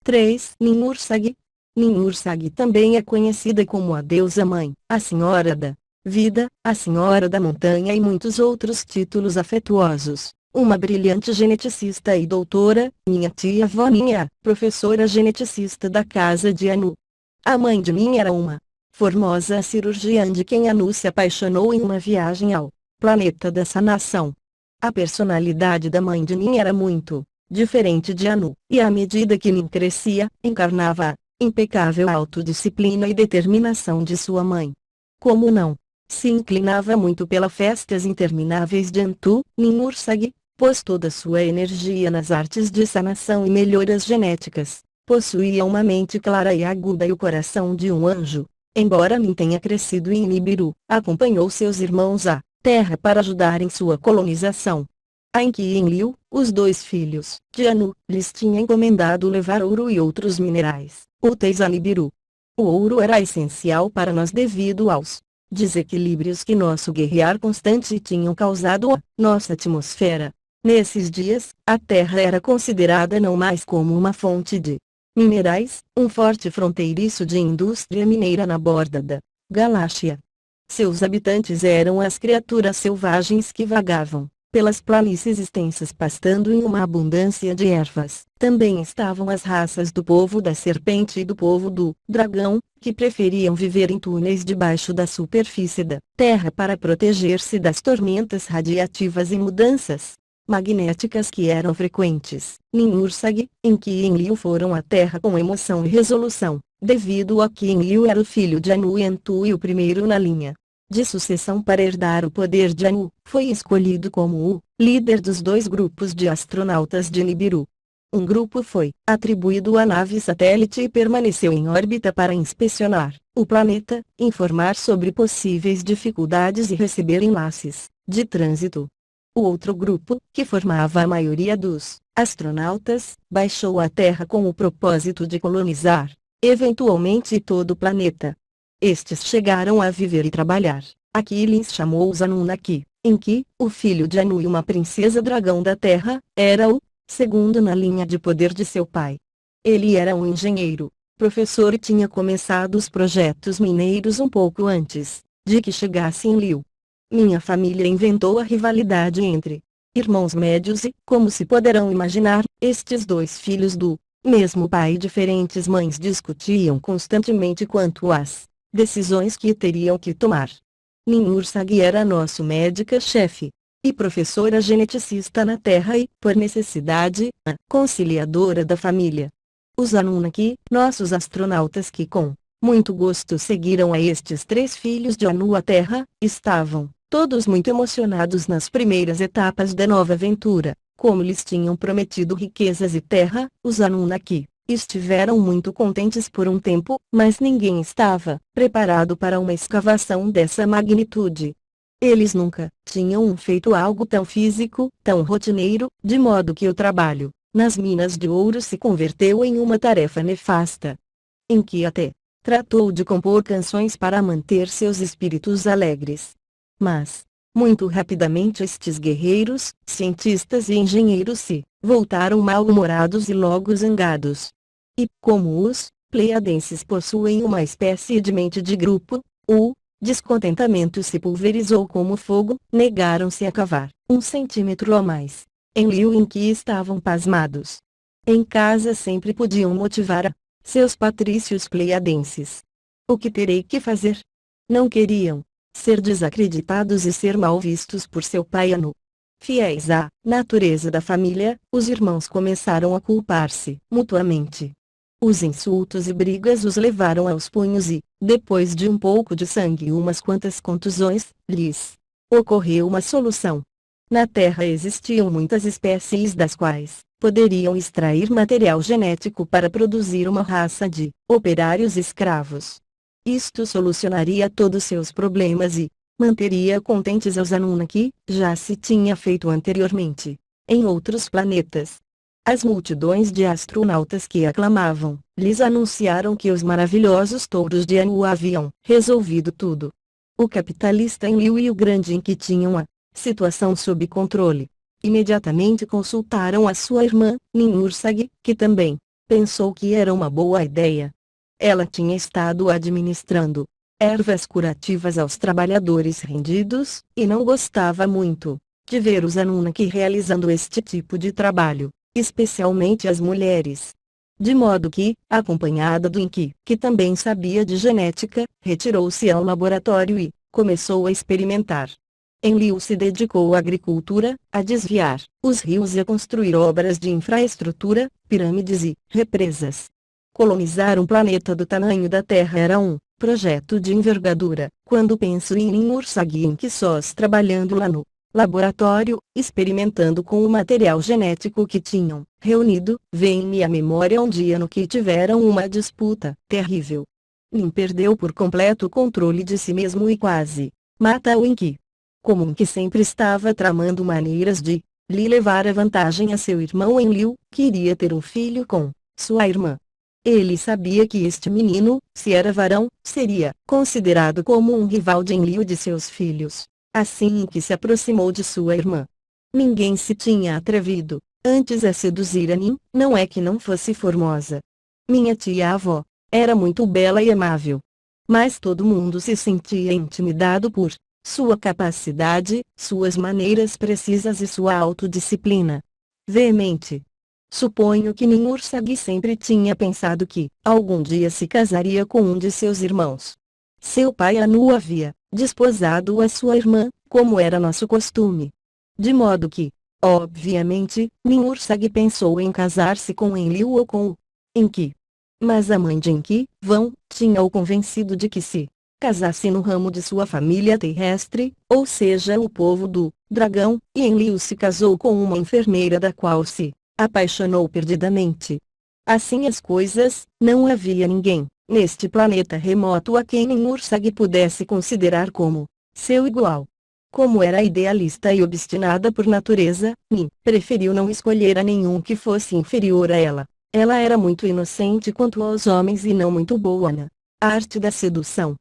3. Ninhursag. Ninhursag também é conhecida como a deusa mãe, a senhora da vida, a senhora da montanha e muitos outros títulos afetuosos. Uma brilhante geneticista e doutora, minha tia-avó Ninha, professora geneticista da casa de Anu. A mãe de Ninha era uma formosa cirurgiã de quem Anu se apaixonou em uma viagem ao planeta da sanação. A personalidade da mãe de Ninha era muito diferente de Anu, e à medida que Nin crescia, encarnava a impecável autodisciplina e determinação de sua mãe. Como não se inclinava muito pelas festas intermináveis de Antu, Ninhursag, pôs toda sua energia nas artes de sanação e melhoras genéticas. Possuía uma mente clara e aguda e o coração de um anjo. Embora Nin tenha crescido em Nibiru, acompanhou seus irmãos à Terra para ajudar em sua colonização. A Enki e Enlil, os dois filhos de Anu, lhes tinha encomendado levar ouro e outros minerais úteis a Nibiru. O ouro era essencial para nós devido aos desequilíbrios que nosso guerrear constante tinham causado à nossa atmosfera. Nesses dias, a Terra era considerada não mais como uma fonte de minerais, um forte fronteiriço de indústria mineira na borda da galáxia. Seus habitantes eram as criaturas selvagens que vagavam pelas planícies extensas pastando em uma abundância de ervas. Também estavam as raças do povo da serpente e do povo do dragão, que preferiam viver em túneis debaixo da superfície da terra para proteger-se das tormentas radiativas e mudanças magnéticas que eram frequentes. Ninhursag, Enki e Enlil foram à terra com emoção e resolução, devido a que Enlil era o filho de Anu e Antu e o primeiro na linha de sucessão para herdar o poder de Anu. Foi escolhido como o líder dos dois grupos de astronautas de Nibiru. Um grupo foi atribuído à nave satélite e permaneceu em órbita para inspecionar o planeta, informar sobre possíveis dificuldades e receber enlaces de trânsito. O outro grupo, que formava a maioria dos astronautas, baixou à Terra com o propósito de colonizar, eventualmente, todo o planeta. Estes chegaram a viver e trabalhar. Aqui lhes chamou os Anunnaki. Enki, o filho de Anu e uma princesa dragão da Terra, era o segundo na linha de poder de seu pai. Ele era um engenheiro, professor e tinha começado os projetos mineiros um pouco antes de que chegasse Enlil. Minha família inventou a rivalidade entre irmãos médios e, como se poderão imaginar, estes dois filhos do mesmo pai e diferentes mães discutiam constantemente quanto às decisões que teriam que tomar. Ninhursag era nosso médica-chefe e professora geneticista na Terra e, por necessidade, a conciliadora da família. Os Anunnaki, nossos astronautas que com muito gosto seguiram a estes três filhos de Anu à Terra, estavam todos muito emocionados nas primeiras etapas da nova aventura. Como lhes tinham prometido riquezas e terra, os Anunnaki estiveram muito contentes por um tempo, mas ninguém estava preparado para uma escavação dessa magnitude. Eles nunca tinham feito algo tão físico, tão rotineiro, de modo que o trabalho nas minas de ouro se converteu em uma tarefa nefasta. Enki até tratou de compor canções para manter seus espíritos alegres. Mas, muito rapidamente estes guerreiros, cientistas e engenheiros se voltaram mal-humorados e logo zangados. E, como os pleiadenses possuem uma espécie de mente de grupo, o descontentamento se pulverizou como fogo, negaram-se a cavar 1 centímetro a mais. Enlil e Enki estavam pasmados. Em casa sempre podiam motivar a seus patrícios pleiadenses. O que terei que fazer? Não queriam ser desacreditados e ser mal vistos por seu pai Anu. Fiéis à natureza da família, os irmãos começaram a culpar-se mutuamente. Os insultos e brigas os levaram aos punhos e, depois de um pouco de sangue e umas quantas contusões, lhes ocorreu uma solução. Na Terra existiam muitas espécies das quais poderiam extrair material genético para produzir uma raça de operários escravos. Isto solucionaria todos seus problemas e manteria contentes aos Anunnaki, já se tinha feito anteriormente em outros planetas. As multidões de astronautas que aclamavam, lhes anunciaram que os maravilhosos touros de Anu haviam resolvido tudo. O capitalista Enlil e o grande Enki tinham a situação sob controle. Imediatamente consultaram a sua irmã, Ninhursag, que também Pensou que era uma boa ideia. Ela tinha estado administrando ervas curativas aos trabalhadores rendidos, e não gostava muito de ver os Anunnaki realizando este tipo de trabalho, especialmente as mulheres. De modo que, acompanhada do Enki, que também sabia de genética, retirou-se ao laboratório e começou a experimentar. Enlil se dedicou à agricultura, a desviar os rios e a construir obras de infraestrutura, pirâmides e represas. Colonizar um planeta do tamanho da Terra era um projeto de envergadura. Quando penso em Ninhursag e Enki sós trabalhando lá no laboratório, experimentando com o material genético que tinham reunido, vem-me à memória um dia no que tiveram uma disputa terrível. Nin perdeu por completo o controle de si mesmo e quase mata o Enki. Como Enki sempre estava tramando maneiras de lhe levar a vantagem a seu irmão Enlil, queria ter um filho com sua irmã. Ele sabia que este menino, se era varão, seria considerado como um rival de Enlil e de seus filhos. Assim que se aproximou de sua irmã, ninguém se tinha atrevido antes a seduzir a Nin, não é que não fosse formosa. Minha tia-avó era muito bela e amável. Mas todo mundo se sentia intimidado por sua capacidade, suas maneiras precisas e sua autodisciplina veemente. Suponho que Ninhursag sempre tinha pensado que, algum dia se casaria com um de seus irmãos. Seu pai Anu havia desposado a sua irmã, como era nosso costume. De modo que, obviamente, Ninhursag pensou em casar-se com Enlil ou com o Enki. Mas a mãe de Enki, Vão, tinha-o convencido de que se casasse no ramo de sua família terrestre, ou seja o povo do dragão, e Enlil se casou com uma enfermeira da qual se apaixonou perdidamente. Assim as coisas, não havia ninguém neste planeta remoto a quem Ninhursag pudesse considerar como seu igual. Como era idealista e obstinada por natureza, Nin preferiu não escolher a nenhum que fosse inferior a ela. Ela era muito inocente quanto aos homens e não muito boa na arte da sedução.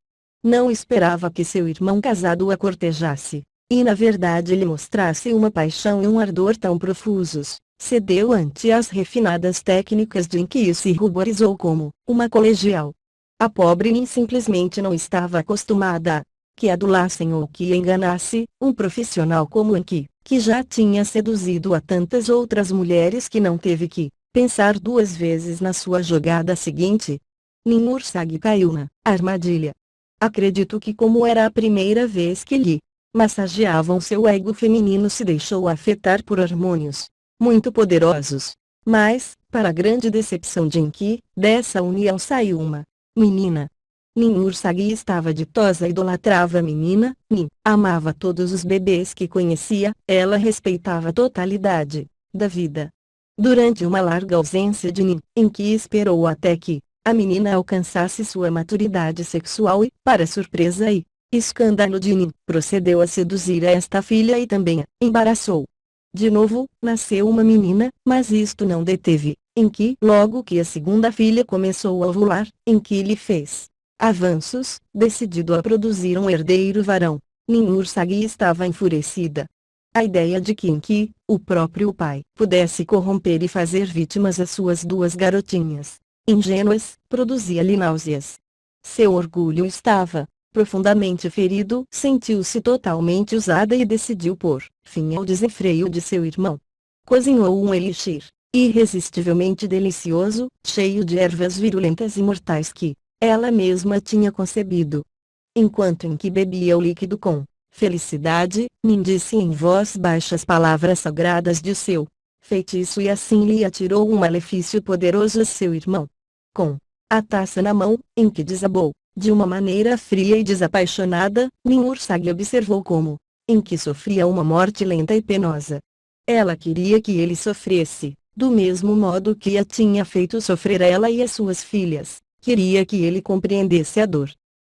Não esperava que seu irmão casado a cortejasse, e na verdade lhe mostrasse uma paixão e um ardor tão profusos. Cedeu ante as refinadas técnicas de Enki e se ruborizou como uma colegial. A pobre Nin simplesmente não estava acostumada a que adulassem ou que enganasse um profissional como Enki, que já tinha seduzido a tantas outras mulheres que não teve que pensar duas vezes na sua jogada seguinte. Ninhursag caiu na armadilha. Acredito que como era a primeira vez que lhe massageavam seu ego feminino se deixou afetar por hormônios muito poderosos. Mas, para a grande decepção de Enki, dessa união saiu uma menina. Ninhursag estava ditosa e idolatrava a menina. Nin amava todos os bebês que conhecia, ela respeitava a totalidade da vida. Durante uma larga ausência de Nin, Enki esperou até que a menina alcançasse sua maturidade sexual e, para surpresa e escândalo de Nin, procedeu a seduzir a esta filha e também a embaraçou. De novo, nasceu uma menina, mas isto não deteve Enki. Logo que a segunda filha começou a ovular, Enki lhe fez avanços, decidido a produzir um herdeiro varão. Ninhursag estava enfurecida. A ideia de que Enki, o próprio pai, pudesse corromper e fazer vítimas às suas duas garotinhas ingênuas, produzia-lhe náuseas. Seu orgulho estava profundamente ferido, sentiu-se totalmente usada e decidiu pôr fim ao desenfreio de seu irmão. Cozinhou um elixir irresistivelmente delicioso, cheio de ervas virulentas e mortais que ela mesma tinha concebido. Enquanto Enki bebia o líquido com felicidade, Nin disse em voz baixa as palavras sagradas de seu feitiço e assim lhe atirou um malefício poderoso a seu irmão. Com a taça na mão, Enki desabou. De uma maneira fria e desapaixonada, Ninhursag observou como Enki sofria uma morte lenta e penosa. Ela queria que ele sofresse, do mesmo modo que a tinha feito sofrer ela e as suas filhas. Queria que ele compreendesse a dor.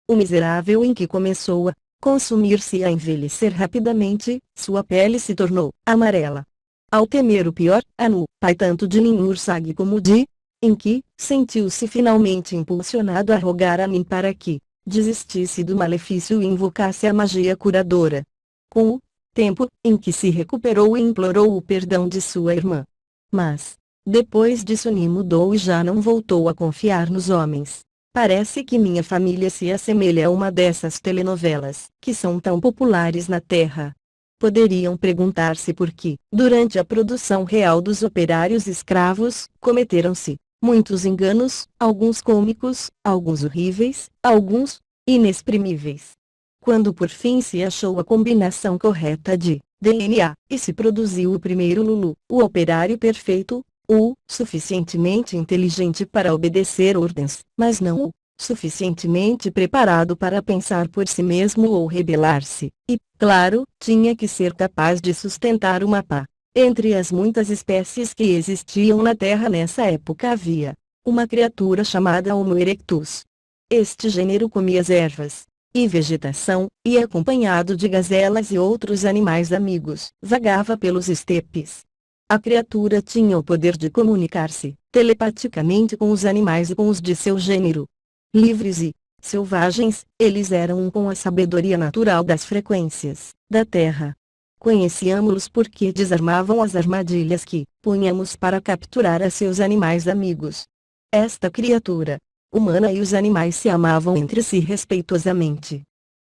O miserável Enki começou a consumir-se e a envelhecer rapidamente, sua pele se tornou amarela. Ao temer o pior, Anu, pai tanto de Ninhursag como de Enki, sentiu-se finalmente impulsionado a rogar a Nin para que desistisse do malefício e invocasse a magia curadora. Com o tempo, Enki se recuperou e implorou o perdão de sua irmã. Mas Depois disso Ni mudou e já não voltou a confiar nos homens. Parece que minha família se assemelha a uma dessas telenovelas que são tão populares na Terra. Poderiam perguntar-se por que, durante a produção real dos operários escravos, cometeram-se muitos enganos, alguns cômicos, alguns horríveis, alguns inexprimíveis. Quando por fim se achou a combinação correta de DNA, e se produziu o primeiro Lulu, o operário perfeito, o suficientemente inteligente para obedecer ordens, mas não o suficientemente preparado para pensar por si mesmo ou rebelar-se, e, claro, tinha que ser capaz de sustentar uma pá. Entre as muitas espécies que existiam na Terra nessa época havia uma criatura chamada Homo erectus. Este gênero comia as ervas e vegetação, e acompanhado de gazelas e outros animais amigos, vagava pelos estepes. A criatura tinha o poder de comunicar-se telepaticamente com os animais e com os de seu gênero. Livres e selvagens, eles eram um com a sabedoria natural das frequências da Terra. Conhecíamos-los porque desarmavam as armadilhas que punhamos para capturar a seus animais amigos. Esta criatura humana e os animais se amavam entre si respeitosamente.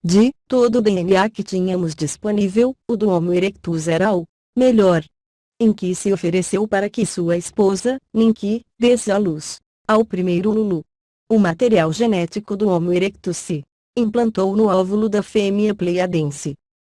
De todo o DNA que tínhamos disponível, o do Homo erectus era o melhor. Em que se ofereceu para que sua esposa, Ninki, desse à luz ao primeiro Lulu. O material genético do Homo erectus se implantou no óvulo da fêmea pleiadense.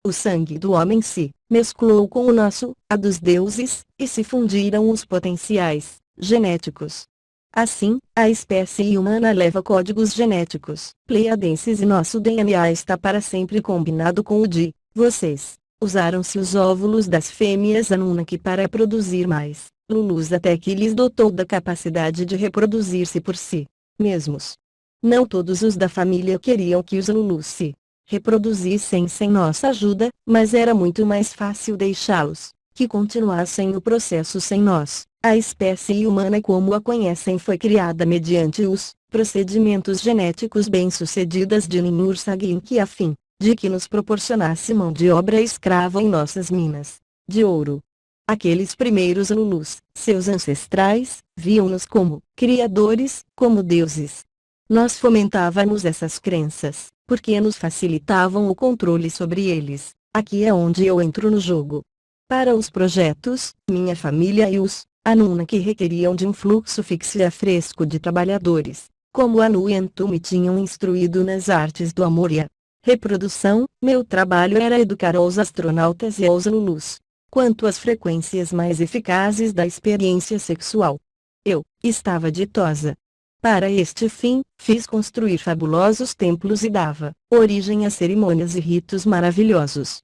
O sangue do homem se mesclou com o nosso, a dos deuses, e se fundiram os potenciais genéticos. Assim, a espécie humana leva códigos genéticos pleiadenses e nosso DNA está para sempre combinado com o de vocês. Usaram-se os óvulos das fêmeas Anunnaki para produzir mais Lulus até que lhes dotou da capacidade de reproduzir-se por si mesmos. Não todos os da família queriam que os Lulus se reproduzissem sem nossa ajuda, mas era muito mais fácil deixá-los que continuassem o processo sem nós. A espécie humana como a conhecem foi criada mediante os procedimentos genéticos bem-sucedidos de Ninur Sagin, a fim de que nos proporcionasse mão de obra escrava em nossas minas de ouro. Aqueles primeiros Lulus, seus ancestrais, viam-nos como criadores, como deuses. Nós fomentávamos essas crenças, porque nos facilitavam o controle sobre eles. Aqui é onde eu entro no jogo. Para os projetos, minha família e os Anunnaki requeriam de um fluxo fixo e fresco de trabalhadores, como Anu e Antu me tinham instruído nas artes do amor e a reprodução. Meu trabalho era educar os astronautas e os Lulus quanto às frequências mais eficazes da experiência sexual. Eu estava ditosa. Para este fim, fiz construir fabulosos templos e dava origem a cerimônias e ritos maravilhosos.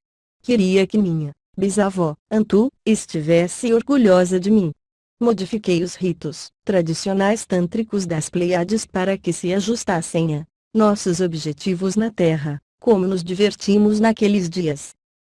Queria que minha bisavó, Antu, estivesse orgulhosa de mim. Modifiquei os ritos tradicionais tântricos das Pleiades para que se ajustassem a nossos objetivos na Terra, como nos divertimos naqueles dias.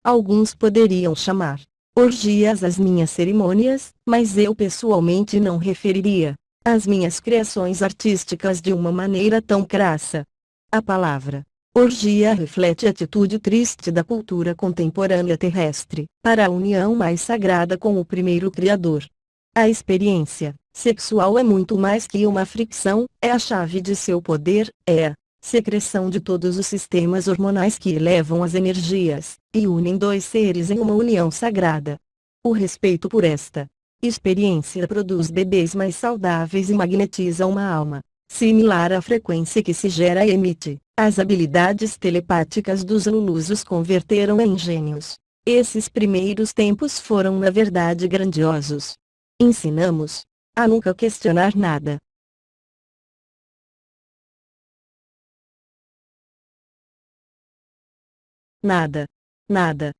Alguns poderiam chamar orgias as minhas cerimônias, mas eu pessoalmente não referiria as minhas criações artísticas de uma maneira tão crassa. A palavra orgia reflete a atitude triste da cultura contemporânea terrestre para a união mais sagrada com o primeiro Criador. A experiência sexual é muito mais que uma fricção, é a chave de seu poder, é a secreção de todos os sistemas hormonais que elevam as energias e unem dois seres em uma união sagrada. O respeito por esta experiência produz bebês mais saudáveis e magnetiza uma alma similar à frequência que se gera e emite. As habilidades telepáticas dos Lulus os converteram em gênios. Esses primeiros tempos foram na verdade grandiosos. Ensinamos a nunca questionar nada. Nada. Nada.